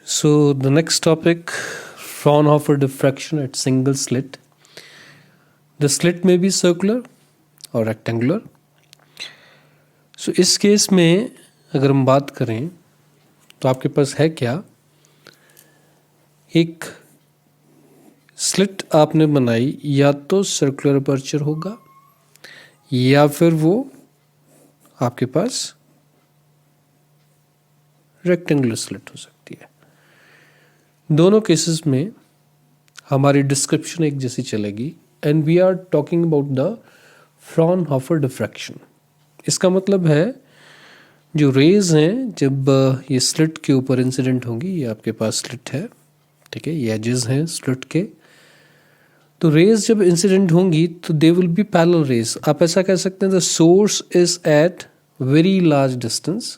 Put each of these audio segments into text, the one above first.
So the next topic, Fraunhofer diffraction at single slit. The slit may be circular or rectangular. So इस case में अगर हम बात करें तो आपके पास है क्या, एक स्लिट आपने बनाई, या तो सर्कुलर अपर्चर होगा या फिर वो आपके पास रेक्टेंगुलर स्लिट हो सकती है। दोनों केसेस में हमारी डिस्क्रिप्शन एक जैसी चलेगी and we are talking about the Fraunhofer diffraction. इसका मतलब है जो रेज हैं जब ये स्लिट के ऊपर इंसिडेंट होंगी, ये आपके पास स्लिट है, ठीक है, ये एजेस हैं स्लिट के, तो रेज जब इंसिडेंट होंगी तो they will be parallel rays. आप ऐसा कह सकते हैं the source is at very large distance,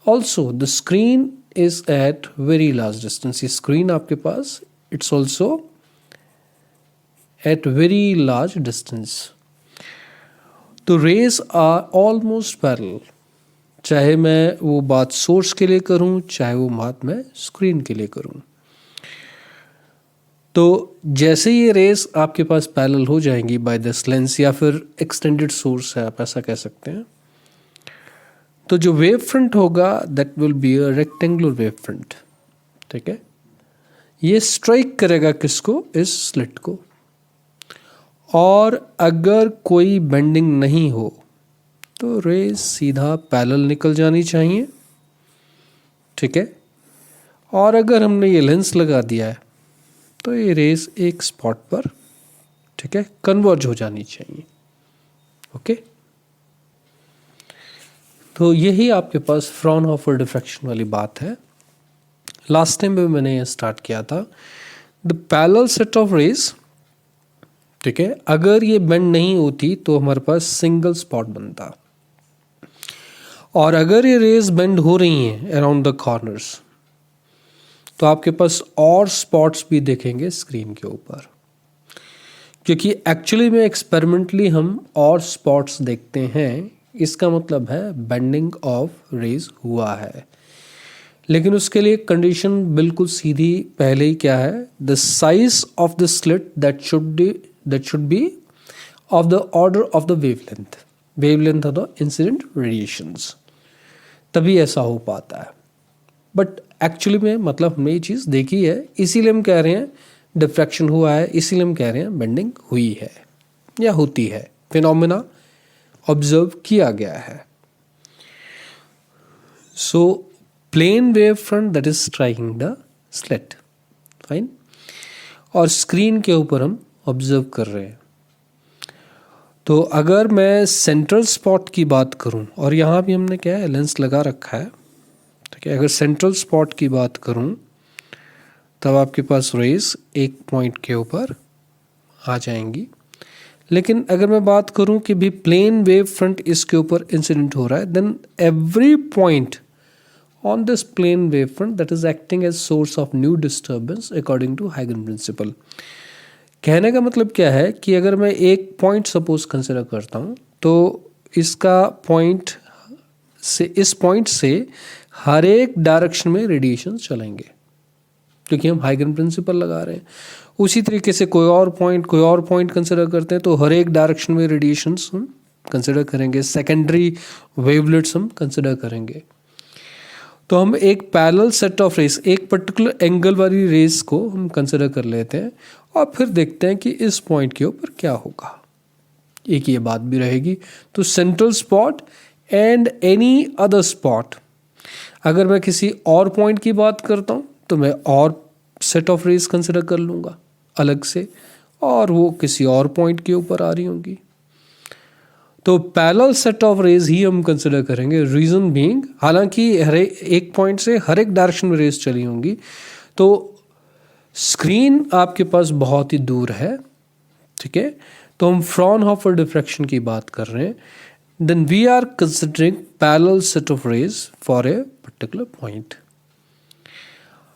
also the screen is at very large distance. ये स्क्रीन आपके पास it's also at very large distance. तो रेज आर ऑलमोस्ट पैरेलल, चाहे मैं वो बात सोर्स के लिए करूं चाहे वो बात मैं स्क्रीन के लिए करूं। तो जैसे ये रेज आपके पास पैरेलल हो जाएंगी बाय दिस लेंस या फिर एक्सटेंडेड सोर्स है, आप ऐसा कह सकते हैं, तो जो वेव फ्रंट होगा that will be a rectangular wave front, ठीक है। ये स्ट्राइक करेगा किसको, इस स्लिट को। और अगर कोई बेंडिंग नहीं हो तो रेज सीधा पैरेलल निकल जानी चाहिए, ठीक है। और अगर हमने ये लेंस लगा दिया है तो ये रेज एक स्पॉट पर, ठीक है, कन्वर्ज हो जानी चाहिए, ओके। तो यही आपके पास फ्रॉनहोफर डिफ्रैक्शन वाली बात है। लास्ट टाइम भी मैंने ये स्टार्ट किया था, the parallel set of rays, ठीक है, अगर ये बेंड नहीं होती तो हमारे पास सिंगल स्पॉट बनता, और अगर ये रेज बेंड हो रही हैं अराउंड द कॉर्नर्स तो आपके पास और स्पॉट्स भी देखेंगे स्क्रीन के ऊपर, क्योंकि एक्चुअली में एक्सपेरिमेंटली हम और स्पॉट्स देखते हैं। इसका मतलब है बेंडिंग ऑफ रेज हुआ है, लेकिन उसके लिए कंडीशन बिल्कुल सीधी पहले ही क्या है, the size of the slit that should be of the order of the wavelength of the incident radiations, तभी ऐसा हो पाता है। बट एक्चुअली में मतलब हमने ये चीज़ देखी है, इसीलिए हम कह रहे हैं डिफ्रैक्शन हुआ है, इसीलिए हम कह रहे हैं बेंडिंग हुई है या होती है, फिनोमेना ऑब्जर्व किया गया है। So plane wave front that is striking the slit, fine, और स्क्रीन के ऊपर हम ऑब्जर्व कर रहे हैं। तो अगर मैं सेंट्रल स्पॉट की बात करूं, और यहाँ भी हमने क्या है लेंस लगा रखा है, ठीक है, अगर सेंट्रल स्पॉट की बात करूं तब आपके पास रेज एक पॉइंट के ऊपर आ जाएंगी। लेकिन अगर मैं बात करूं कि भी प्लेन वेव फ्रंट इसके ऊपर इंसिडेंट हो रहा है, then every point on this plane wave front that is acting as source of new disturbance according to हाइगन प्रिंसिपल। कहने का मतलब क्या है कि अगर मैं एक पॉइंट सपोज कंसिडर करता हूं तो इसका पॉइंट से, इस पॉइंट से हर एक डायरेक्शन में रेडिएशन चलेंगे, क्योंकि हम हाइगन प्रिंसिपल लगा रहे हैं। उसी तरीके से कोई और पॉइंट कंसिडर करते हैं तो हर एक डायरेक्शन में रेडिएशंस हम कंसिडर करेंगे, सेकेंडरी वेवलेट्स हम कंसिडर करेंगे। तो हम एक पैरेलल सेट ऑफ रेस, एक पर्टिकुलर एंगल वाली रेस को हम कंसिडर कर लेते हैं और फिर देखते हैं कि इस पॉइंट के ऊपर क्या होगा। एक ये बात भी रहेगी, तो central spot and any other spot, अगर मैं किसी और पॉइंट की बात करता हूँ तो मैं और सेट ऑफ रेज कंसिडर कर लूँगा अलग से, और वो किसी और पॉइंट के ऊपर आ रही होंगी। तो पैरेलल सेट ऑफ रेज ही हम कंसिडर करेंगे। रीजन बीइंग, हालांकि हर एक पॉइंट से हर एक डायरेक्शन में रेज चली होंगी, तो स्क्रीन आपके पास बहुत ही दूर है, ठीक है। तो हम फ्रॉनहोफर डिफ्रैक्शन की बात कर रहे हैं, then we are considering parallel set of rays for a particular point.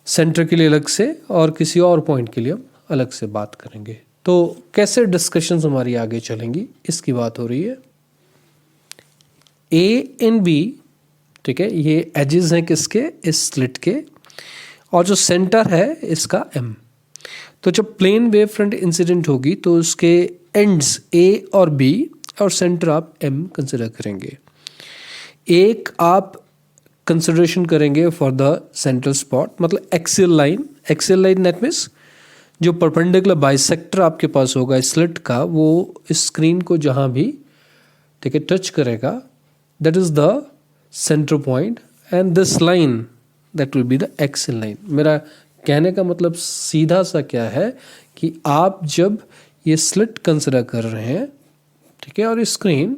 Center के लिए अलग से और किसी और पॉइंट के लिए हम अलग से बात करेंगे। तो कैसे डिस्कशंस हमारी आगे चलेंगी इसकी बात हो रही है। ए एंड बी, ठीक है, ये एजेस हैं किसके, इस स्लिट के, और जो सेंटर है इसका m। तो जब प्लेन वेव फ्रंट इंसिडेंट होगी तो उसके एंड्स a और b और सेंटर आप m कंसिडर करेंगे। एक आप कंसिडरेशन करेंगे फॉर द सेंट्रल स्पॉट, मतलब axial line. Axial line that means जो परपेंडिकुलर बाइसेक्टर आपके पास होगा स्लिट का, वो इस स्क्रीन को जहाँ भी ठीक है टच करेगा, that is the centre point and this line that will be the axial line. मेरा कहने का मतलब सीधा सा क्या है कि आप जब ये स्लिट कंसिडर कर रहे हैं ठीक है और स्क्रीन,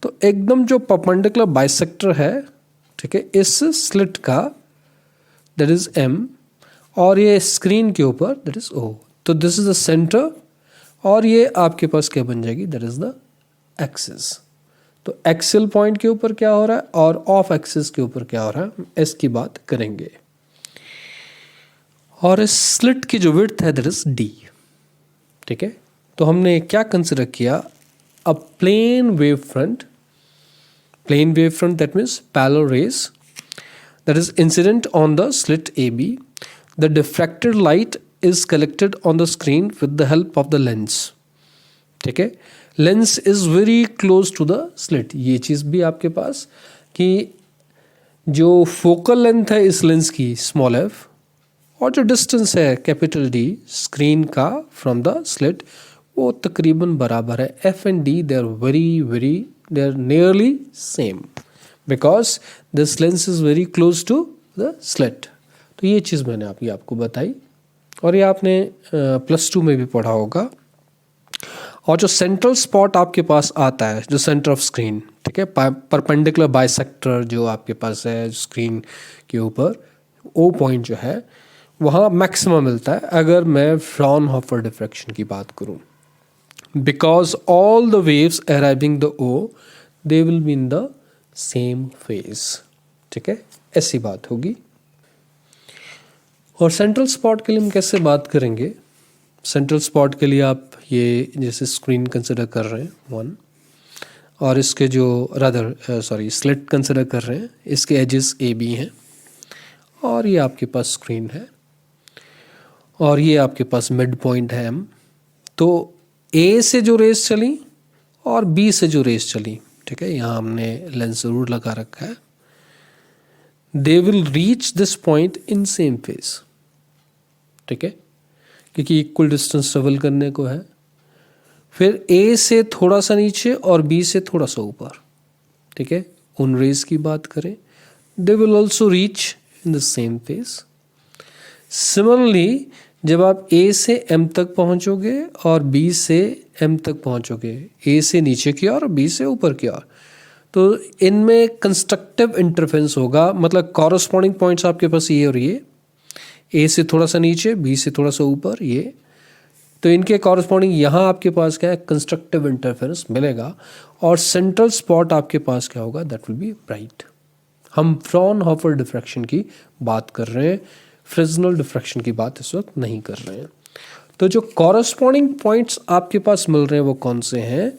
तो एकदम जो परपेंडिकुलर बाइसेक्टर है ठीक है इस स्लिट का, दैट इज m, और ये स्क्रीन के ऊपर दैट इज o। तो दिस इज द सेंटर और ये आपके पास क्या बन जाएगी, दैट इज द एक्सिस। तो एक्सियल पॉइंट के ऊपर क्या हो रहा है और ऑफ एक्सिस के ऊपर क्या हो रहा है, इसकी बात करेंगे। और इस स्लिट की जो विड्थ है दैट इज d। ठीक है, तो हमने क्या कंसिडर किया, a plane wave front. Plane wavefront, that means parallel rays, that is incident on the slit AB. The diffracted light is collected on the screen with the help of the lens. ठीक है, lens is very close to the slit. ये चीज़ भी आपके पास कि जो focal length है इस लेंस की स्मॉल एफ और जो डिस्टेंस है कैपिटल डी स्क्रीन का फ्रॉम द स्लिट, वो तकरीबन बराबर है। F and D they are they are nearly same because this lens is very close to the slit। तो ये चीज़ मैंने आपको बताई और ये आपने +2 में भी पढ़ा होगा। और जो सेंट्रल स्पॉट आपके पास आता है, जो सेंटर ऑफ स्क्रीन ठीक है, परपेंडिकुलर बाइसेक्टर जो आपके पास है स्क्रीन के ऊपर, ओ पॉइंट जो है वहाँ मैक्सिमम मिलता है अगर मैं फ्रॉनहोफर डिफ्रैक्शन की बात करूँ। Because all the waves arriving the O, they will be in the same phase। ठीक है, ऐसी बात होगी। और सेंट्रल स्पॉट के लिए हम कैसे बात करेंगे, सेंट्रल स्पॉट के लिए आप ये जैसे स्क्रीन कंसिडर कर रहे हैं 1, और इसके जो स्लिट कंसिडर कर रहे हैं, इसके एजेस ए बी हैं और ये आपके पास स्क्रीन है और ये आपके पास मिड पॉइंट है एम। तो ए से जो रेस चली और बी से जो रेस चली, ठीक है, यहाँ हमने लेंस जरूर लगा रखा है, they will reach this point in same phase. ठीक है, क्योंकि इक्वल डिस्टेंस ट्रेवल करने को है। फिर ए से थोड़ा सा नीचे और बी से थोड़ा सा ऊपर, ठीक है, उन रेस की बात करें, they will also reach in the same phase. Similarly जब आप ए से एम तक पहुंचोगे और बी से एम तक पहुंचोगे, ए से नीचे की ओर और बी से ऊपर की ओर, तो इनमें कंस्ट्रक्टिव इंटरफेरेंस होगा। मतलब कॉरस्पॉन्डिंग पॉइंट्स आपके पास ये और ये, ए से थोड़ा सा नीचे, बी से थोड़ा सा ऊपर, ये तो इनके कॉरस्पॉन्डिंग यहाँ आपके पास क्या है, कंस्ट्रक्टिव इंटरफेरेंस मिलेगा। और सेंट्रल स्पॉट आपके पास क्या होगा, दैट विल बी ब्राइट। हम फ्रॉनहोफर डिफ्रैक्शन की बात कर रहे हैं, फ्रिजनल डिफ्रैक्शन की बात इस वक्त नहीं कर रहे हैं। तो जो कॉरस्पॉन्डिंग पॉइंट्स आपके पास मिल रहे हैं वो कौन से हैं,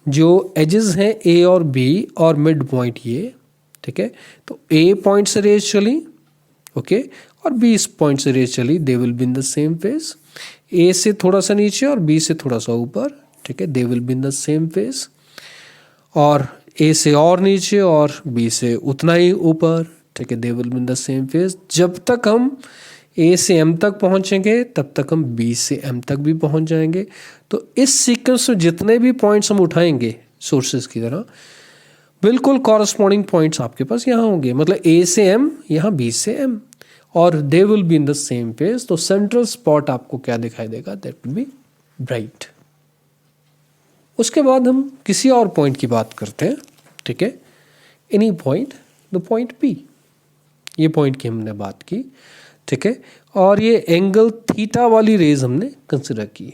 जो एजेस हैं ए और बी और मिड पॉइंट ये, ठीक है। तो ए पॉइंट से रेज चली, ओके, और बी इस पॉइंट से रेज चली, they will be in the same phase. A से थोड़ा सा नीचे और बी से थोड़ा सा ऊपर, ठीक है, दे will be in the same phase. और ए से और नीचे और बी से उतना ही ऊपर, ठीक है, दे will be in the same phase. जब तक हम ए से एम तक पहुंचेंगे तब तक हम बी से एम तक भी पहुंच जाएंगे। तो इस सीक्वेंस में जितने भी पॉइंट्स हम उठाएंगे सोर्सेज की तरह, बिल्कुल कॉरस्पॉन्डिंग पॉइंट्स आपके पास यहाँ होंगे। मतलब ए से एम, यहाँ बी से एम, और दे will be in the same phase. तो सेंट्रल स्पॉट आपको क्या दिखाई देगा, दैट विल बी ब्राइट। उसके बाद हम किसी और पॉइंट की बात करते हैं, ठीक है। Any point, the point P, ये पॉइंट की हमने बात की, ठीक है। और ये एंगल थीटा वाली रेज हमने कंसिडर की।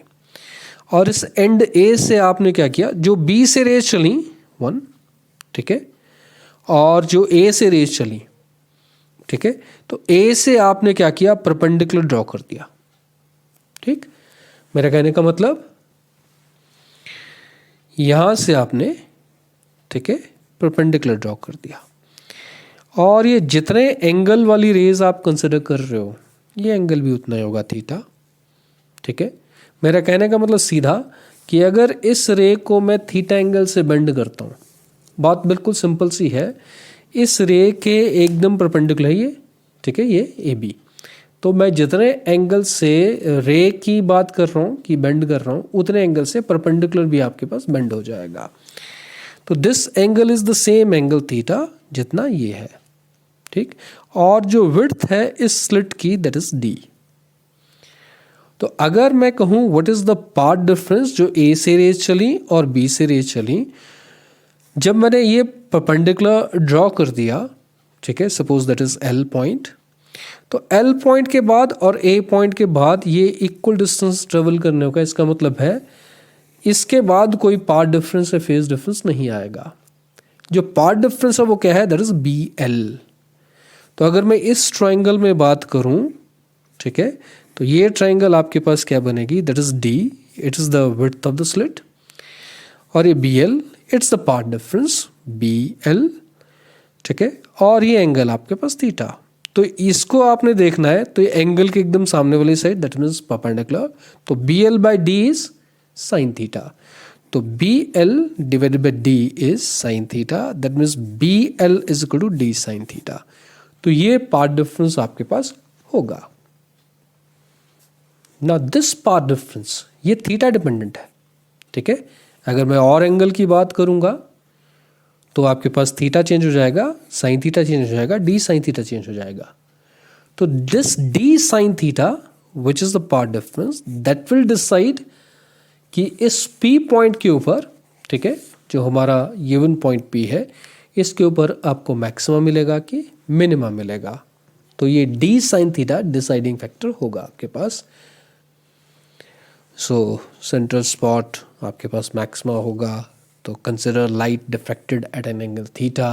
और इस एंड ए से आपने क्या किया, जो बी से रेज चली 1, ठीक है, और जो ए से रेज चली, ठीक है, तो ए से आपने क्या किया, परपेंडिकुलर ड्रॉ कर दिया। ठीक, मेरा कहने का मतलब यहां से आपने, ठीक है, परपेंडिकुलर ड्रॉ कर दिया। और ये जितने एंगल वाली रेज आप कंसिडर कर रहे हो ये एंगल भी उतना ही होगा थीटा। ठीक है, मेरा कहने का मतलब सीधा कि अगर इस रे को मैं थीटा एंगल से बेंड करता हूँ, बात बिल्कुल सिंपल सी है, इस रे के एकदम परपेंडिकुलर है ये, ठीक है, ये ए बी, तो मैं जितने एंगल से रे की बात कर रहा हूँ कि बेंड कर रहा हूँ उतने एंगल से परपेंडिकुलर भी आपके पास बेंड हो जाएगा। तो this angle is the same angle theta जितना ये है। ठीक, और जो विड्थ है इस स्लिट की दैट इज डी। तो अगर मैं कहूं what is the path difference जो ए से रेज चली और बी से रेज चली, जब मैंने ये परपेंडिकुलर ड्रॉ कर दिया, ठीक है, suppose that is L point, तो एल पॉइंट के बाद और ए पॉइंट के बाद ये इक्वल डिस्टेंस ट्रेवल करने का, इसका मतलब है इसके बाद कोई पाथ डिफरेंस या फेज डिफरेंस नहीं आएगा। जो पाथ डिफरेंस है वो क्या है, दैट इज बी एल। तो अगर मैं इस ट्राइंगल में बात करूं, ठीक है, तो ये ट्राइंगल आपके पास क्या बनेगी, that is D, it is the width of the slit, और ये B L, it's the path difference B L. ठीक है, और ये एंगल आपके पास थीटा। तो इसको आपने देखना है, तो ये एंगल के एकदम सामने वाली साइड दैट मीन्स परपेंडिकुलर, तो B L by D is sine theta. तो B L divided by D is sine theta, that means B L is equal to D sine theta. तो ये पाथ डिफरेंस आपके पास होगा। ना this path difference ये theta dependent है। ठीक है, अगर मैं और एंगल की बात करूंगा तो आपके पास थीटा चेंज हो जाएगा, साइन थीटा चेंज हो जाएगा, डी साइन थीटा चेंज हो जाएगा। तो this D sine theta which is the path difference that will decide कि इस पी पॉइंट के ऊपर, ठीक है, जो हमारा गिवन पॉइंट पी है, इसके ऊपर आपको मैक्सिमा मिलेगा कि मिनिमा मिलेगा। तो ये D sine theta deciding factor होगा आपके पास। सो सेंट्रल स्पॉट आपके पास मैक्सिमा होगा, तो consider light diffracted at an angle theta.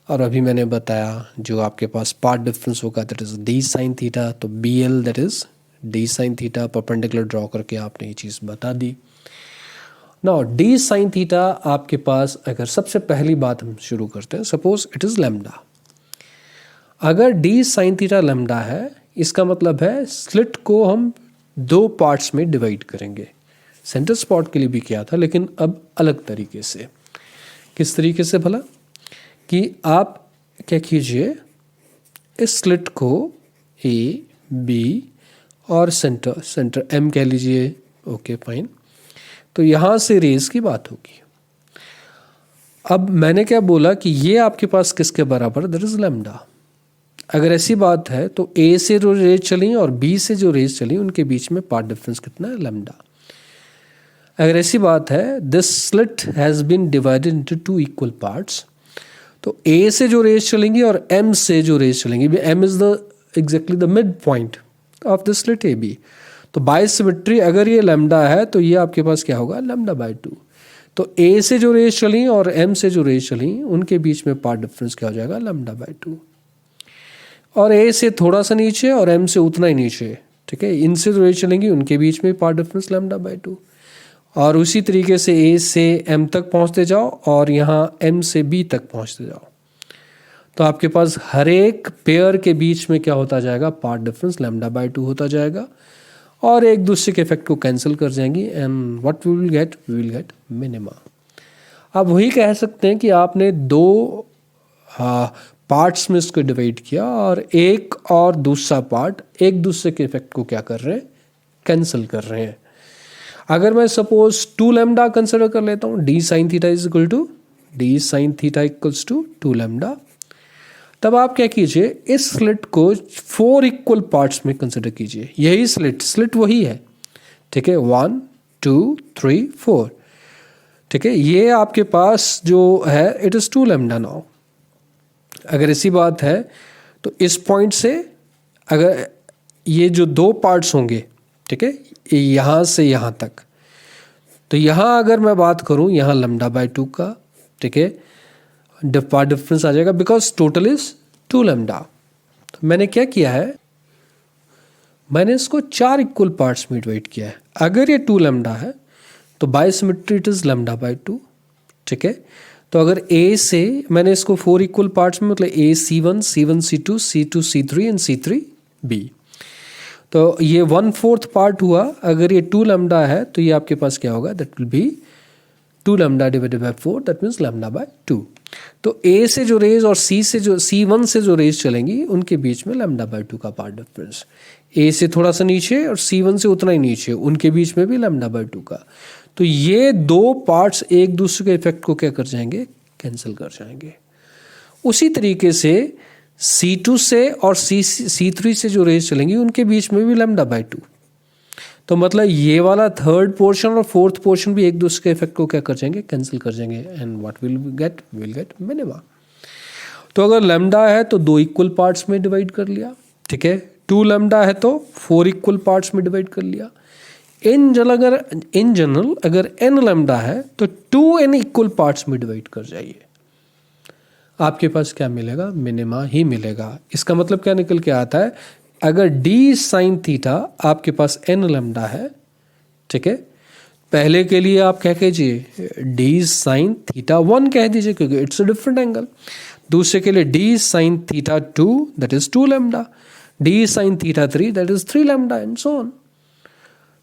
और अभी मैंने बताया जो आपके पास पाथ डिफरेंस होगा that is D sine theta, तो B L that is D sine theta, perpendicular draw करके आपने ये चीज़ बता दी। नाउ डी साइन थीटा आपके पास, अगर सबसे पहली बात हम शुरू करते हैं, सपोज इट इज लैम्डा। अगर डी साइन थीटा लैम्डा है, इसका मतलब है स्लिट को हम दो पार्ट्स में डिवाइड करेंगे। सेंटर स्पॉट के लिए भी किया था, लेकिन अब अलग तरीके से। किस तरीके से भला, कि आप क्या कीजिए, इस स्लिट को ए बी और सेंटर एम कह लीजिए, ओके फाइन। तो यहाँ से रेज की बात होगी। अब मैंने क्या बोला कि ये आपके पास किसके बराबर, दैट इज लैम्डा। अगर ऐसी बात है तो ए से जो रेज चली और बी से जो रेज चली उनके बीच में पाथ डिफरेंस कितना है, लैम्डा। अगर ऐसी बात है this slit has been divided into two equal parts, तो ए से जो रेज चलेंगी और एम से जो रेज चलेंगी, M is the exactly the mid point of the slit A B. तो बाय सिमेट्री अगर ये लैम्डा है तो ये आपके पास क्या होगा, लैम्डा बाय 2। तो ए से जो रेज चली और एम से जो रेज चली उनके बीच में पाथ डिफरेंस क्या हो जाएगा, लैम्डा बाय 2। और ए से थोड़ा सा नीचे और एम से उतना ही नीचे, ठीक है, इनसे जो रेज चलेंगी उनके बीच में पाथ डिफरेंस लैम्डा बाय 2। और उसी तरीके से ए से एम तक पहुंचते जाओ और यहाँ एम से बी तक पहुंचते जाओ, तो आपके पास हर एक पेयर के बीच में क्या होता जाएगा, पाथ डिफरेंस लैम्डा बाय 2 होता जाएगा, और एक दूसरे के इफेक्ट को कैंसिल कर जाएंगी, and what we will get minima. आप वही कह सकते हैं कि आपने दो पार्ट्स में इसको डिवाइड किया और एक और दूसरा पार्ट एक दूसरे के इफेक्ट को क्या कर रहे हैं, कैंसिल कर रहे हैं। अगर मैं सपोज 2 लैम्डा कंसिडर कर लेता हूँ, D sine theta is equal to D sine theta equals to 2 lambda, तब आप क्या कीजिए, इस स्लिट को 4 इक्वल पार्ट्स में कंसिडर कीजिए। यही स्लिट वही है, ठीक है, 1 2 3 4, ठीक है। ये आपके पास जो है इट इज 2 लैम्डा नाउ। अगर ऐसी बात है तो इस पॉइंट से अगर ये जो दो पार्ट्स होंगे, ठीक है, यहाँ से यहाँ तक, तो यहाँ अगर मैं बात करूँ यहाँ लैम्डा बाय 2 का, ठीक है, पार्ट डिफरेंस आ जाएगा बिकॉज टोटल इज 2 लैम्डा। तो मैंने क्या किया है, मैंने इसको 4 इक्वल पार्ट्स में डिवाइड किया है। अगर ये 2 लैम्डा है तो by symmetry it is lambda by 2, ठीक है। तो अगर ए से मैंने इसको 4 इक्वल पार्ट्स में मतलब ए C1 C1 C2 C2 C3 and C3 B, तो ये 1/4 पार्ट हुआ। अगर ये 2 लैम्डा है तो ये आपके पास क्या होगा, that will B 2 lambda divided bye 4, that means lambda by 2। तो ए से जो रेज और सी से जो C1 से जो रेज चलेंगी उनके बीच में लैम्डा बाय 2 का पार्ट डिफरेंस, ए से थोड़ा सा नीचे और C1 से उतना ही नीचे, उनके बीच में भी लैम्डा बाय 2 का। तो ये दो पार्ट्स एक दूसरे के इफेक्ट को क्या कर जाएंगे, कैंसिल कर जाएंगे। उसी तरीके से C2 से और C3 से जो रेज चलेंगी उनके बीच में भी लैम्डा बाय 2। तो मतलब ये वाला थर्ड पोर्शन और फोर्थ पोर्शन भी एक दूसरे के इफेक्ट को क्या कर जाएंगे, कैंसिल कर जाएंगे, and what will get minima. तो अगर लैम्डा है तो 2 इक्वल पार्ट्स में डिवाइड कर लिया, ठीक है। 2 लैम्डा है तो 4 इक्वल पार्ट्स में डिवाइड कर लिया। इन जनरल अगर n लैम्डा है तो 2n इक्वल पार्ट्स में डिवाइड कर जाइए, आपके पास क्या मिलेगा, मिनिमा ही मिलेगा। इसका मतलब क्या निकल के आता है, अगर d साइन थीटा आपके पास n लैम्डा है, ठीक है, पहले के लिए आप क्या कीजिए, d साइन थीटा 1 कह दीजिए क्योंकि इट्स अ डिफरेंट एंगल। दूसरे के लिए d sine theta 2 that is 2 lambda, d sine theta 3 that is 3 lambda and so on.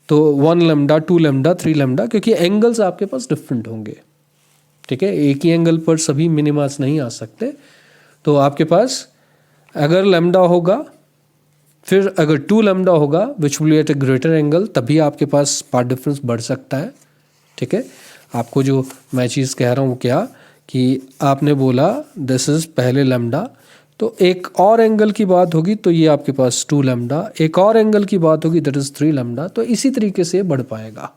तो 1 लैम्डा 2 लैम्डा 3 लैम्डा, क्योंकि एंगल्स आपके पास डिफरेंट होंगे, ठीक है, एक ही एंगल पर सभी मिनिमास नहीं आ सकते। तो आपके पास अगर लैम्डा होगा, फिर अगर 2 लैम्डा होगा which will be at a greater angle, तभी आपके पास पार्ट डिफरेंस बढ़ सकता है, ठीक है। आपको जो मैं चीज़ कह रहा हूँ क्या, कि आपने बोला दिस इज पहले लैम्डा, तो एक और एंगल की बात होगी तो ये आपके पास 2 लैम्डा, एक और एंगल की बात होगी दैट इज 3 लैम्डा, तो इसी तरीके से बढ़ पाएगा,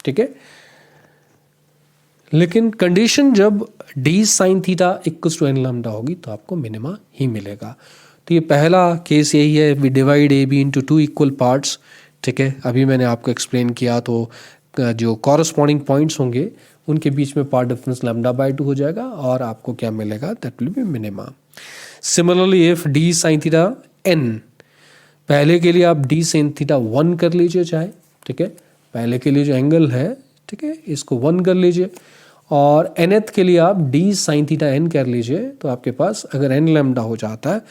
ठीक है। लेकिन कंडीशन जब d sine theta equals to n lambda होगी तो आपको मिनिमा ही मिलेगा। तो ये पहला केस यही है, we divide A B into 2 equal parts, ठीक है। अभी मैंने आपको एक्सप्लेन किया, तो जो कॉरस्पॉन्डिंग पॉइंट्स होंगे उनके बीच में पार्ट डिफरेंस लैम्डा बाय 2 हो जाएगा और आपको क्या मिलेगा, that will B minima. Similarly if d sine theta n, पहले के लिए आप d साइन थीटा 1 कर लीजिए चाहे, ठीक है, पहले के लिए जो एंगल है, ठीक है, इसको 1 कर लीजिए, और nth के लिए आप d साइन थीटा n कर लीजिए। तो आपके पास अगर n लैम्डा हो जाता है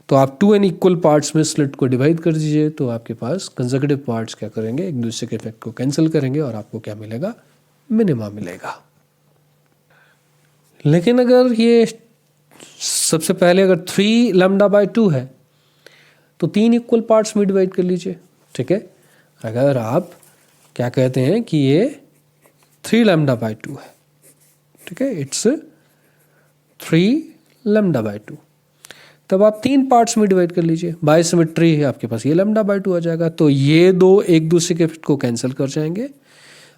तो आप 2n इक्वल पार्ट्स में स्लिट को डिवाइड कर दीजिए, तो आपके पास कंसेक्यूटिव पार्ट्स क्या करेंगे, एक दूसरे के इफेक्ट को कैंसिल करेंगे और आपको क्या मिलेगा, मिनिमा मिलेगा। लेकिन अगर ये सबसे पहले अगर 3 लैम्डा बाय 2 है तो 3 इक्वल पार्ट्स में डिवाइड कर लीजिए, ठीक है। अगर आप क्या कहते हैं कि ये 3 लैम्डा बाय 2 है, ठीक है, इट्स 3 लैम्डा बाय 2, तब आप 3 पार्ट्स में डिवाइड कर लीजिए, बाय सिमेट्री है आपके पास ये लैम्डा बाय 2 आ जाएगा। तो ये दो एक दूसरे के इफेक्ट को कैंसिल कर जाएंगे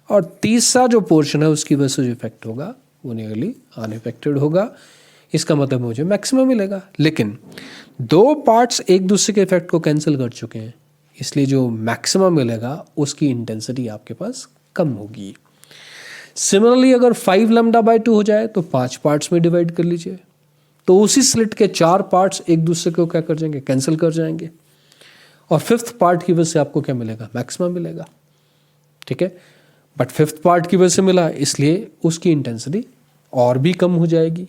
और तीसरा जो पोर्शन है उसकी वजह से जो इफेक्ट होगा वो नियरली अनइफेक्टेड होगा। इसका मतलब मुझे मैक्सिमम मिलेगा। लेकिन 2 पार्ट्स एक दूसरे के इफेक्ट को कैंसिल कर चुके हैं, इसलिए जो मैक्सिमम मिलेगा उसकी इंटेंसिटी आपके पास कम होगी। सिमिलरली अगर 5 लैम्डा बाय 2 हो जाए तो 5 पार्ट्स में डिवाइड कर लीजिए, तो उसी स्लिट के 4 पार्ट्स एक दूसरे को क्या कर जाएंगे, कैंसिल कर जाएंगे, और 5th पार्ट की वजह से आपको क्या मिलेगा, मैक्सिमम मिलेगा, ठीक है। बट 5th पार्ट की वजह से मिला इसलिए उसकी इंटेंसिटी और भी कम हो जाएगी।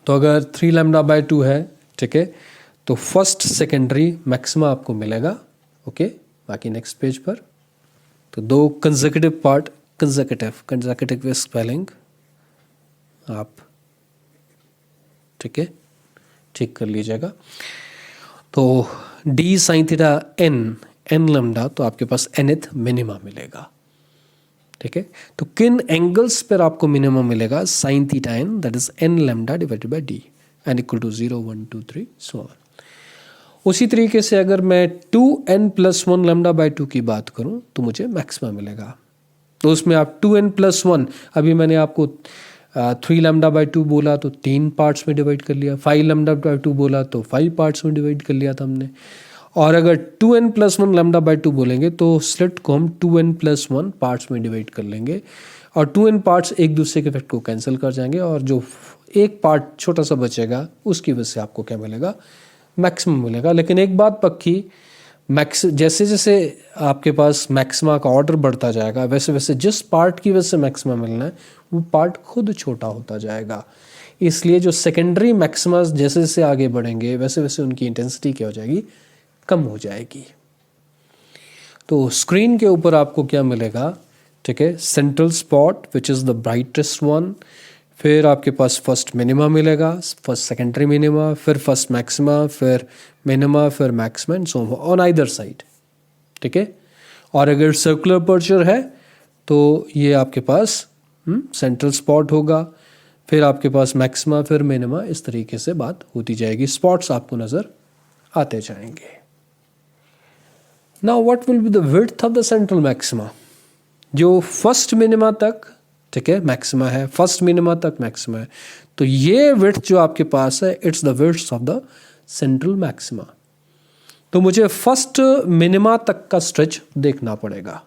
तो अगर 3 लैम्डा बाय 2 है, ठीक है, तो फर्स्ट सेकेंडरी मैक्सिमा आपको मिलेगा, ओके। बाकी नेक्स्ट पेज पर तो 2 कंसेक्यूटिव पार्ट, कंसेक्यूटिव स्पेलिंग आप ठीक है ठीक कर लीजिएगा। तो d sine theta n lambda, तो आपके पास nth मिनिमा मिलेगा, ठीक है। तो किन एंगल्स पर आपको मिनिमा मिलेगा, sine theta n that is n lambda divided by d n equal to 0 1 2 3 so on. उसी तरीके से अगर मैं 2n+1 लैम्डा बाय 2 की बात करूं तो मुझे मैक्सिमा मिलेगा। तो उसमें आप 2n+1, अभी मैंने आपको 3 लैम्डा बाय 2 बोला तो 3 पार्ट्स में डिवाइड कर लिया, 5 लैम्डा बाय 2 बोला तो 5 पार्ट्स में डिवाइड कर लिया था हमने। और अगर 2n+1 लैम्डा बाय 2 बोलेंगे तो स्लिट को हम 2n+1 पार्ट्स में डिवाइड कर लेंगे, और 2n पार्ट्स एक दूसरे के इफेक्ट को कैंसिल कर जाएंगे, और जो एक पार्ट छोटा सा बचेगा उसकी वजह से आपको क्या मिलेगा, मैक्सिमम मिलेगा। लेकिन एक बात पक्की, जैसे जैसे आपके पास मैक्सिमा का ऑर्डर बढ़ता जाएगा वैसे वैसे जिस पार्ट की वजह से मैक्सिमा मिलना है वो पार्ट खुद छोटा होता जाएगा। इसलिए जो सेकेंडरी मैक्सिमा जैसे जैसे आगे बढ़ेंगे वैसे वैसे उनकी इंटेंसिटी क्या हो जाएगी, कम हो जाएगी। तो स्क्रीन के ऊपर आपको क्या मिलेगा, ठीक है, central spot which is the brightest one, फिर आपके पास फर्स्ट मिनिमा मिलेगा, फर्स्ट सेकेंडरी मिनिमा, फिर फर्स्ट मैक्सिमा, फिर मिनिमा, फिर maxima and so on either side, ठीक है। और अगर सर्कुलर अपर्चर है तो ये आपके पास सेंट्रल स्पॉट होगा, फिर आपके पास मैक्सिमा, फिर मिनिमा, इस तरीके से बात होती जाएगी, स्पॉट्स आपको नज़र आते जाएंगे। Now what will be the width of the central maxima, जो फर्स्ट मिनिमा तक, ठीक है, मैक्सिमा है, फर्स्ट मिनिमा तक मैक्सिमा है, तो ये विड्थ जो आपके पास है it's the width of the central maxima. तो मुझे फर्स्ट मिनिमा तक का स्ट्रेच देखना पड़ेगा,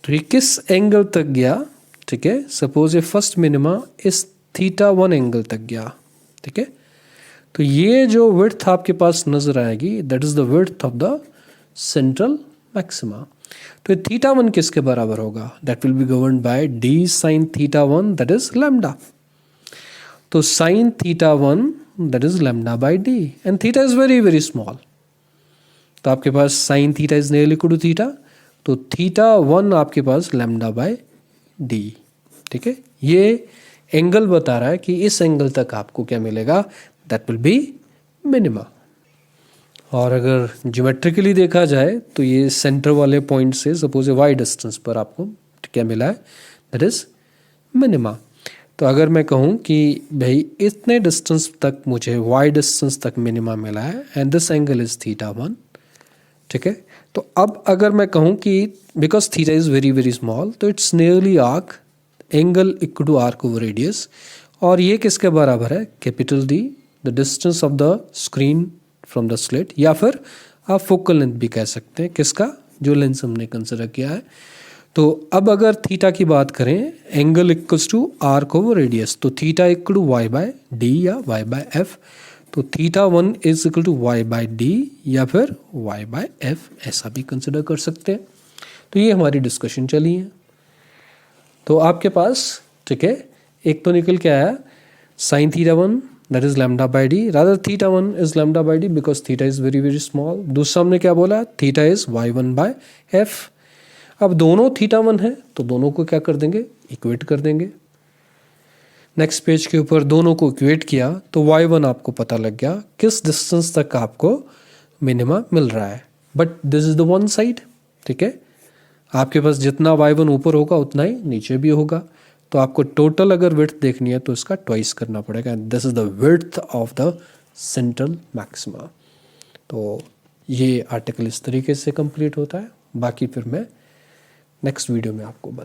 तो ये किस एंगल तक गया, ठीक है। सपोज ये फर्स्ट मिनिमा इस θ1 एंगल तक गया, ठीक है। तो ये जो विड्थ आपके पास नजर आएगी that is the width of the central maxima. तो ये θ1 किसके बराबर होगा, that will be governed by d sin θ1 that is lambda. तो sin θ1 that is lambda by d and theta is very very small. तो आपके पास sin θ is nearly equal to theta, तो θ1 आपके पास लैम्डा बाय d, ठीक है। ये angle बता रहा है कि इस एंगल तक आपको क्या मिलेगा, दैट विल बी मिनिमा। और अगर ज्योमेट्रिकली देखा जाए तो ये सेंटर वाले पॉइंट से सपोज वाई डिस्टेंस पर आपको क्या मिला है, दैट इज मिनिमा। तो अगर मैं कहूँ कि भाई इतने डिस्टेंस तक मुझे वाई डिस्टेंस तक मिनिमा मिला है एंड दिस एंगल इज θ1, ठीक है। तो अब अगर मैं कहूँ कि because theta is very very small तो it's nearly arc, angle equal to arc over radius, और ये किसके बराबर है, capital D, the distance of the screen from the slit, या फिर आप फोकल लेंथ भी कह सकते हैं, किसका, जो लेंस हमने कंसिडर किया है। तो अब अगर थीटा की बात करें, angle equals to arc over radius, तो theta equal to Y by D या वाई बाय एफ, तो θ1 is equal to Y by D या फिर वाई बाय एफ, ऐसा भी कंसिडर कर सकते हैं। तो ये हमारी डिस्कशन चली है। तो आपके पास, ठीक है, एक तो निकल के आया sin θ1 that is lambda by D, rather θ1 is lambda by D because theta is very very small. दूसरा हमने क्या बोला, theta is y1 bye F. अब दोनों θ1 है तो दोनों को क्या कर देंगे, इक्वेट कर देंगे। नेक्स्ट पेज के ऊपर दोनों को इक्वेट किया तो y1 आपको पता लग गया किस डिस्टेंस तक आपको मिनिमा मिल रहा है, but this is the one side, ठीक है। आपके पास जितना y1 ऊपर होगा उतना ही नीचे भी होगा, तो आपको टोटल अगर विड्थ देखनी है तो इसका ट्वाइस करना पड़ेगा, this is the width of the central maxima. तो ये आर्टिकल इस तरीके से कंप्लीट होता है, बाकी फिर मैं नेक्स्ट वीडियो में आपको